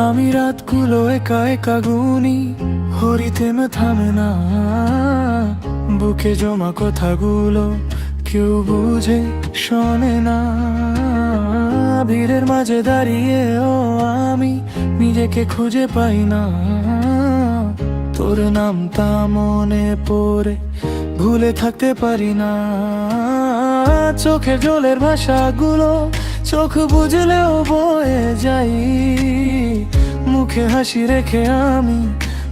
আমি রাতগুলো একা একা গুনি, হরিতেমে থামে না। বুকে জমা কথাগুলো কেউ বুঝে শোনে না। ভিড়ের মাঝে দাঁড়িয়েও আমি নিজেকে খুঁজে পাই না। তোর নামটা মনে পড়ে ভুলে থাকতে পারি না। চোখে জলের ভাষাগুলো চোখ বুঝলেও বয়ে যাই। মুখে হাসি রেখে আমি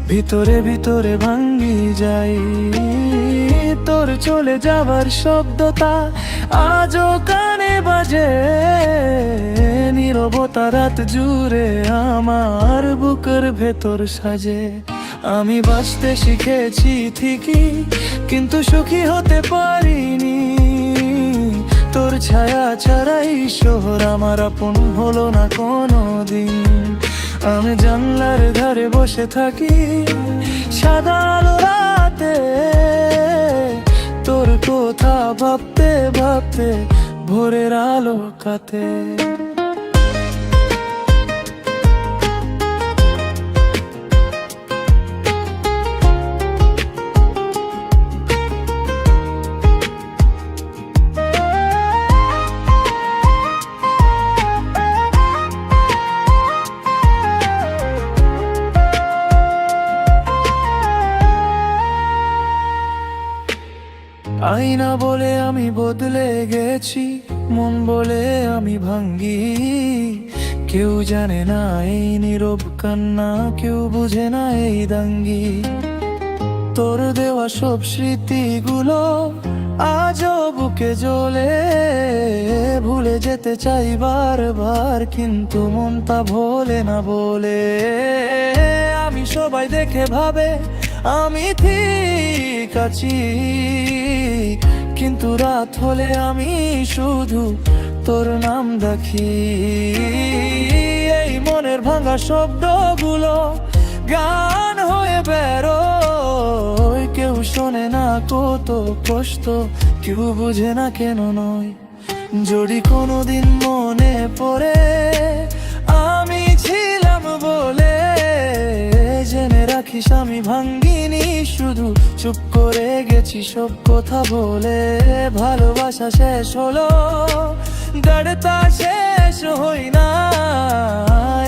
ভিতরে ভিতরে ভাঙ্গি যাই। তোর চলে যাবার শব্দটা আজও কানে বাজে। নীরবতা রাত জুড়ে আমার বুকের ভেতর সাজে। আমি বাঁচতে শিখেছি ঠিকই, কিন্তু সুখী হতে পারিনি। তোর ছায়া ছাড়াই শহর আমার আপন হলো না কোনোদিন। আমি জানলার ধারে বসে থাকি সাদা আলো রাতে, তোর কথা ভাবতে ভাবতে ভোরের আলো কাতে। আয়না বলে আমি বদলে গেছি, মন বলে আমি ভাঙ্গি। কেউ জানে না এই নীরব কান্না, কেউ বুঝে না এই দাঙ্গি। তোর দেওয়া সব স্মৃতিগুলো আজও বুকে জ্বলে। ভুলে যেতে চাই বারবার, কিন্তু মনটা ভোলে না বলে। আমি সবাই দেখে ভাবে আমি ঠিক আছি, কিন্তু রাত হলে আমি শুধু তোর নাম দেখি। এই মনের ভাঙা শব্দগুলো গান হয়ে বেরোয়। কেউ শোনে না কত কষ্ট, কেউ বুঝে না কেন নয়। যদি কোনোদিন মনে পড়ে আমি ছিলাম বলে, জেনে রাখিস আমি ভাঙ্গিনি, শুধু চুপ করে গেছি সব কথা বলে। ভালোবাসা শেষ হলো, দাঁড়টা শেষ হই না।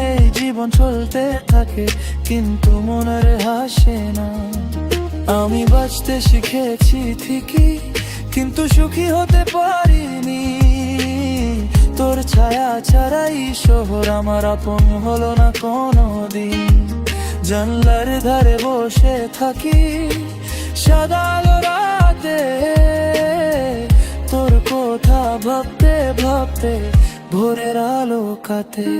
এই জীবন চলতে থাকে কিন্তু মনের হাসে না। আমি বাঁচতে শিখেছি ঠিকই, কিন্তু সুখী হতে পারিনি। তোর ছায়া ছাড়াই শহর আমার আপন হলো না কোনোদিন। জানলার ধারে বসে থাকি সাদা আলো রাতে, তোর কথা ভাবতে ভাবতে ভোরের আলো কাতে।